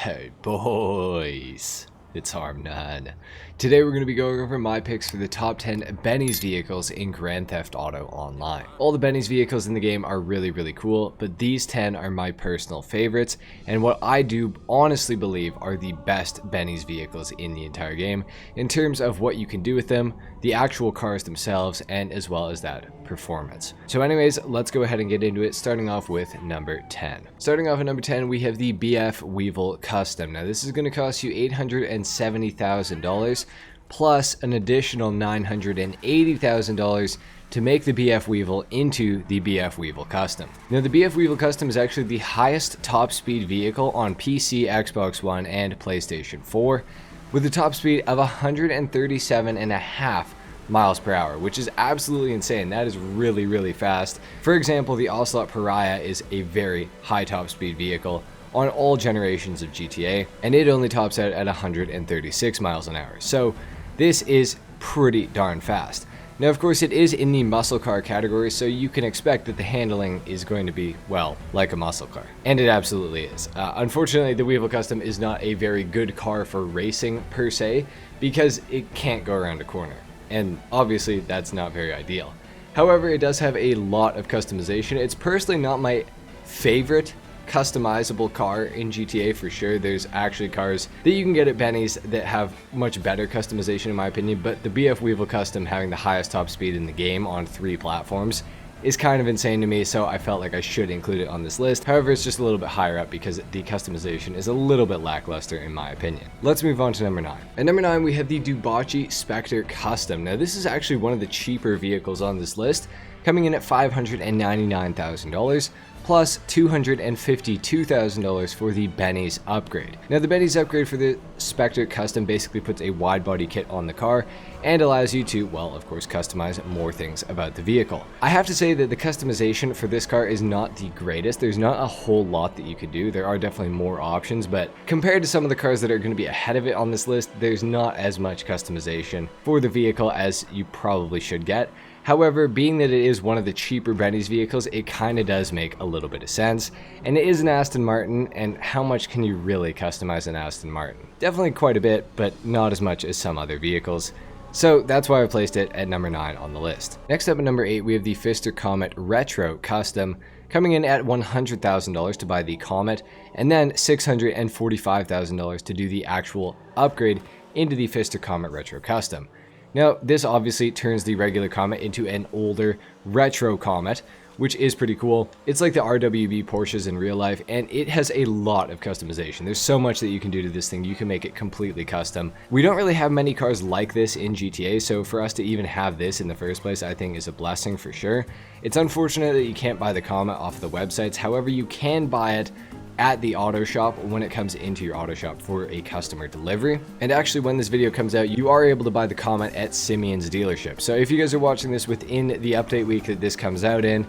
Hey boys, it's HarmNone. Today we're going to be going over my picks for the top 10 Benny's vehicles in Grand Theft Auto Online. All the Benny's vehicles in the game are really cool, but these 10 are my personal favorites and what I do honestly believe are the best Benny's vehicles in the entire game in terms of what you can do with them, the actual cars themselves, and as well as that performance. So anyways, let's go ahead and get into it, starting off with number 10. Starting off at number 10, we have the BF Weevil Custom. Now this is going to cost you $870,000 plus an additional $980,000 to make the BF Weevil into the BF Weevil Custom. Now the BF Weevil Custom is actually the highest top speed vehicle on PC, Xbox One, and PlayStation 4 with a top speed of 137.5 miles per hour, which is absolutely insane. That is really fast. For example, the Ocelot Pariah is a very high top speed vehicle on all generations of GTA, and it only tops out at 136 miles an hour. So this is pretty darn fast. Now, of course, it is in the muscle car category, so you can expect that the handling is going to be, well, like a muscle car. And it absolutely is. Unfortunately, the Weevil Custom is not a very good car for racing per se, because it can't go around a corner. And obviously, that's not very ideal. However, it does have a lot of customization. It's personally not my favorite customizable car in GTA for sure. There's actually cars that you can get at Benny's that have much better customization in my opinion, but the BF Weevil Custom having the highest top speed in the game on 3 platforms is kind of insane to me, so I felt like I should include it on this list. However, it's just a little bit higher up because the customization is a little bit lackluster in my opinion. Let's move on to number 9. At number 9, we have the DUGG Spectre Custom. Now this is actually one of the cheaper vehicles on this list, coming in at $599,000 plus $252,000 for the Benny's upgrade. Now the Benny's upgrade for the Spectre Custom basically puts a wide body kit on the car and allows you to, well, of course, customize more things about the vehicle. I have to say that the customization for this car is not the greatest. There's not a whole lot that you could do. There are definitely more options, but compared to some of the cars that are going to be ahead of it on this list, there's not as much customization for the vehicle as you probably should get. However, being that it is one of the cheaper Benny's vehicles, it kind of does make a little bit of sense. And it is an Aston Martin, and how much can you really customize an Aston Martin? Definitely quite a bit, but not as much as some other vehicles. So that's why I placed it at number 9 on the list. Next up at number 8, we have the Pfister Comet Retro Custom, coming in at $100,000 to buy the Comet, and then $645,000 to do the actual upgrade into the Pfister Comet Retro Custom. Now, this obviously turns the regular Comet into an older retro Comet, which is pretty cool. It's like the RWB Porsches in real life, and it has a lot of customization. There's so much that you can do to this thing. You can make it completely custom. We don't really have many cars like this in GTA, so for us to even have this in the first place, I think is a blessing for sure. It's unfortunate that you can't buy the Comet off the websites. However, you can buy it at the auto shop when it comes into your auto shop for a customer delivery. And actually, when this video comes out, you are able to buy the Comet at Simeon's dealership. So if you guys are watching this within the update week that this comes out in,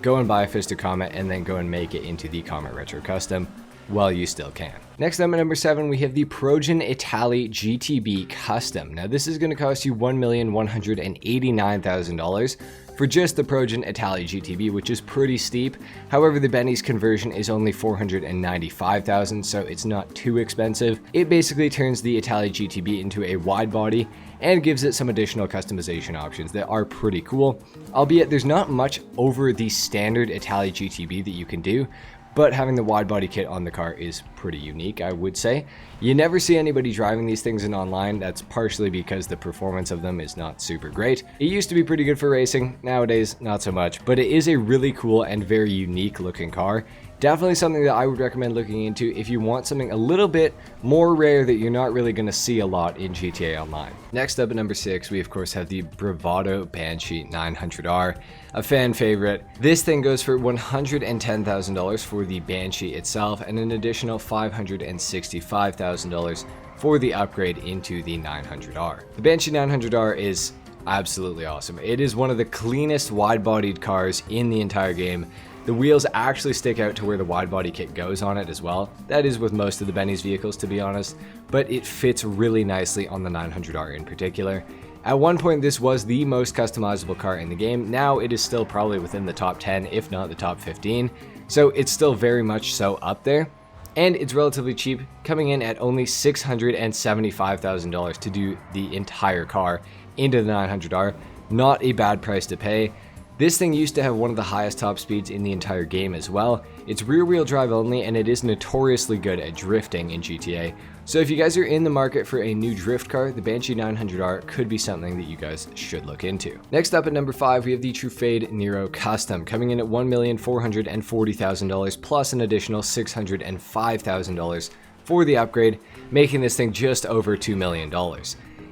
go and buy a Pfister Comet and then go and make it into the Comet Retro Custom while you still can. Next up at number 7, we have the Progen Italy GTB Custom. Now this is going to cost you $1,189,000 for just the Progen Italy GTB, which is pretty steep. However, the Benny's conversion is only $495,000, so it's not too expensive. It basically turns the Italy GTB into a wide body and gives it some additional customization options that are pretty cool, albeit there's not much over the standard Italy GTB that you can do, but having the wide body kit on the car is pretty unique, I would say. You never see anybody driving these things in online. That's partially because the performance of them is not super great. It used to be pretty good for racing, nowadays not so much, but it is a really cool and very unique looking car. Definitely something that I would recommend looking into if you want something a little bit more rare that you're not really going to see a lot in GTA Online. Next up at number 6, we of course have the Bravado Banshee 900R, a fan favorite. This thing goes for $110,000 for the Banshee itself and an additional $565,000 for the upgrade into the 900R. The Banshee 900R is absolutely awesome. It is one of the cleanest wide-bodied cars in the entire game. The wheels actually stick out to where the wide body kit goes on it as well. That is with most of the Benny's vehicles, to be honest, but it fits really nicely on the 900R in particular. At one point, this was the most customizable car in the game. Now it is still probably within the top 10, if not the top 15. So it's still very much so up there. and it's relatively cheap, coming in at only $675,000 to do the entire car into the 900R. Not a bad price to pay. This thing used to have one of the highest top speeds in the entire game as well. It's rear-wheel drive only, and it is notoriously good at drifting in GTA. So if you guys are in the market for a new drift car, the Banshee 900R could be something that you guys should look into. Next up at number 5, we have the Truffaut Nero Custom, coming in at $1,440,000 plus an additional $605,000 for the upgrade, making this thing just over $2 million.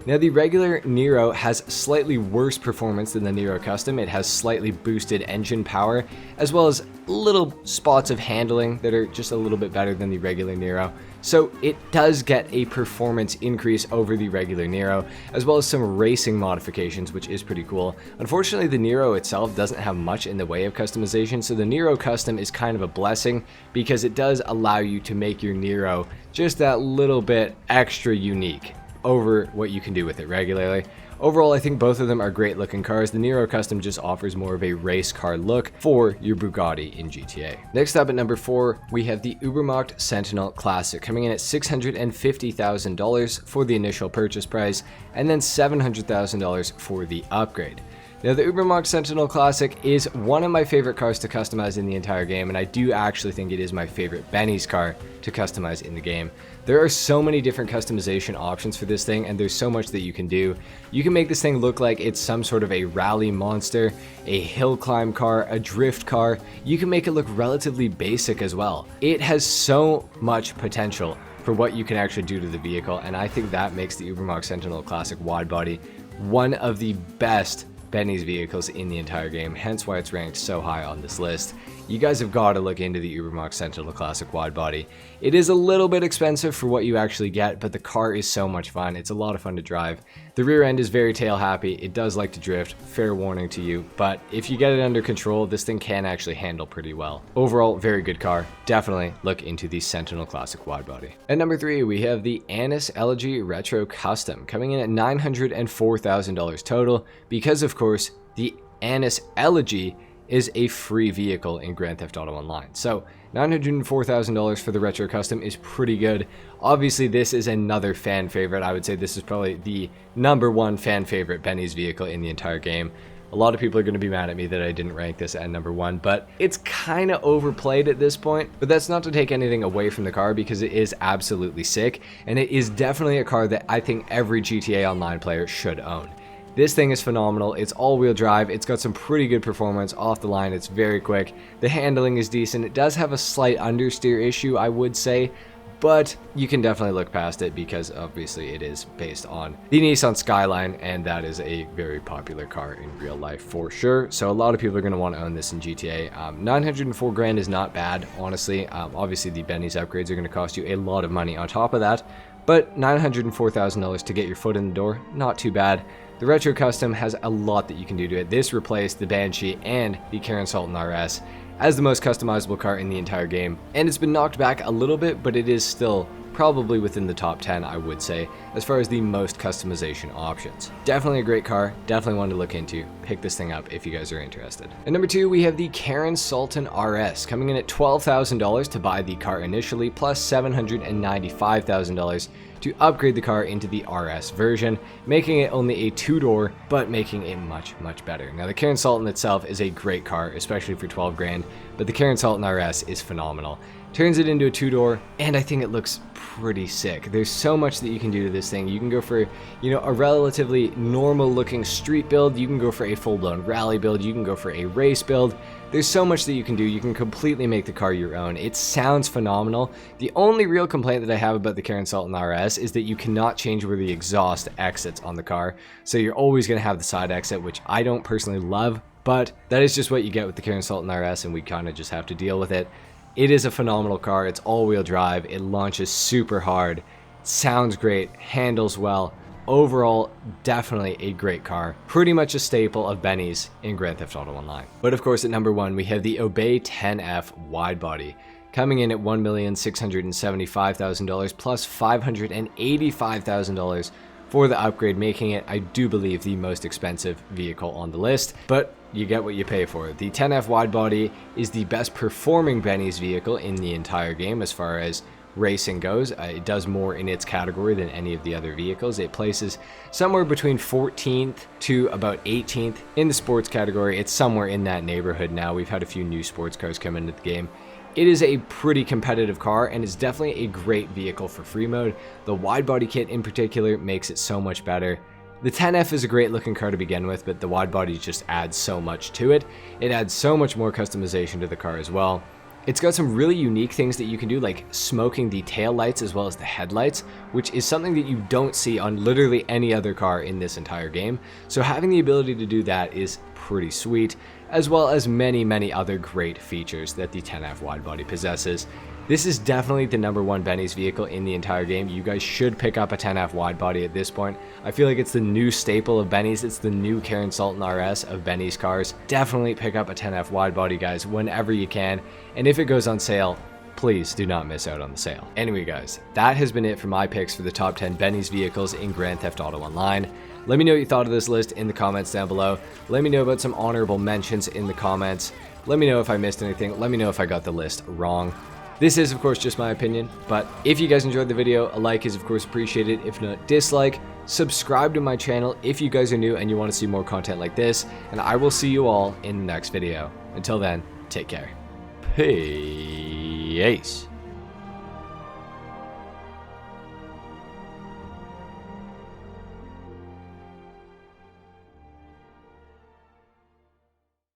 Now, the regular Nero has slightly worse performance than the Nero Custom. It has slightly boosted engine power, as well as little spots of handling that are just a little bit better than the regular Nero. So it does get a performance increase over the regular Nero, as well as some racing modifications, which is pretty cool. Unfortunately, the Nero itself doesn't have much in the way of customization, so the Nero Custom is kind of a blessing because it does allow you to make your Nero just that little bit extra unique over what you can do with it regularly. Overall, I think both of them are great looking cars. The Nero Custom just offers more of a race car look for your Bugatti in GTA. Next up at number 4, we have the Ubermacht Sentinel Classic, coming in at $650,000 for the initial purchase price, and then $700,000 for the upgrade. Now, the Ubermacht Sentinel Classic is one of my favorite cars to customize in the entire game, and I do actually think it is my favorite Benny's car to customize in the game. There are so many different customization options for this thing, and there's so much that you can do. You can make this thing look like it's some sort of a rally monster, a hill climb car, a drift car. You can make it look relatively basic as well. It has so much potential for what you can actually do to the vehicle, and I think that makes the Ubermacht Sentinel Classic wide body one of the best Benny's vehicles in the entire game, hence why it's ranked so high on this list. You guys have got to look into the Ubermacht Sentinel Classic wide body. It is a little bit expensive for what you actually get, but the car is so much fun. It's a lot of fun to drive. The rear end is very tail happy. It does like to drift, fair warning to you, but if you get it under control, this thing can actually handle pretty well. Overall, very good car. Definitely look into the Sentinel Classic wide body. At number 3, we have the Anis Elegy Retro Custom, coming in at $904,000 total, because of course, the Anis Elegy is a free vehicle in Grand Theft Auto Online. So $904,000 for the Retro Custom is pretty good. Obviously, this is another fan favorite. I would say this is probably the #1 fan favorite Benny's vehicle in the entire game. A lot of people are going to be mad at me that I didn't rank this at #1, but it's kind of overplayed at this point. But that's not to take anything away from the car, because it is absolutely sick, and it is definitely a car that I think every GTA Online player should own. This thing is phenomenal. It's all-wheel drive. It's got some pretty good performance off the line. It's very quick. The handling is decent. It does have a slight understeer issue, I would say, but you can definitely look past it because obviously it is based on the Nissan Skyline, and that is a very popular car in real life for sure. So a lot of people are going to want to own this in GTA. 904 grand is not bad, honestly. Obviously the Benny's upgrades are going to cost you a lot of money on top of that, but $904,000 to get your foot in the door, not too bad. The Retro Custom has a lot that you can do to it. This replaced the Banshee and the Karen Sultan RS as the most customizable car in the entire game, and it's been knocked back a little bit, but it is still probably within the top 10, I would say, as far as the most customization options. Definitely a great car, definitely one to look into. Pick this thing up if you guys are interested. At number 2, we have the Karen Sultan RS, coming in at $12,000 to buy the car initially, plus $795,000 to upgrade the car into the RS version, making it only a 2-door, but making it much, much better. Now, the Karen Sultan itself is a great car, especially for 12 grand, but the Karen Sultan RS is phenomenal. Turns it into a 2-door, and I think it looks pretty sick. There's so much that you can do to this thing. You can go for, you know, a relatively normal looking street build. You can go for a full-blown rally build. You can go for a race build. There's so much that you can do. You can completely make the car your own. It sounds phenomenal. The only real complaint that I have about the Karen Sultan RS is that you cannot change where the exhaust exits on the car. So you're always going to have the side exit, which I don't personally love, but that is just what you get with the Karen Sultan RS, and we kind of just have to deal with it. It is a phenomenal car. It's all-wheel drive. It launches super hard. Sounds great. Handles well. Overall, definitely a great car. Pretty much a staple of Benny's in Grand Theft Auto Online. But of course, at number 1, we have the Obey 10F wide body, coming in at $1,675,000 plus $585,000 for the upgrade, making it, I do believe, the most expensive vehicle on the list. But you get what you pay for. The 10F wide body is the best performing Benny's vehicle in the entire game as far as racing goes. It does more in its category than any of the other vehicles. It places somewhere between 14th to about 18th in the sports category. It's somewhere in that neighborhood now. We've had a few new sports cars come into the game. It is a pretty competitive car and is definitely a great vehicle for free mode. The wide body kit in particular makes it so much better. The 10F is a great looking car to begin with, but the wide body just adds so much to it. It adds so much more customization to the car as well. It's got some really unique things that you can do, like smoking the tail lights as well as the headlights, which is something that you don't see on literally any other car in this entire game. So having the ability to do that is pretty sweet, as well as many other great features that the 10F wide body possesses. This is definitely the #1 Benny's vehicle in the entire game. You guys should pick up a 10F wide body at this point. I feel like it's the new staple of Benny's. It's the new Karen Sultan RS of Benny's cars. Definitely pick up a 10F wide body, guys, whenever you can. And if it goes on sale, please do not miss out on the sale. Anyway, guys, that has been it for my picks for the top 10 Benny's vehicles in Grand Theft Auto Online. Let me know what you thought of this list in the comments down below. Let me know about some honorable mentions in the comments. Let me know if I missed anything. Let me know if I got the list wrong. This is, of course, just my opinion, but if you guys enjoyed the video, a like is, of course, appreciated. If not, dislike. Subscribe to my channel if you guys are new and you want to see more content like this, and I will see you all in the next video. Until then, take care. Peace.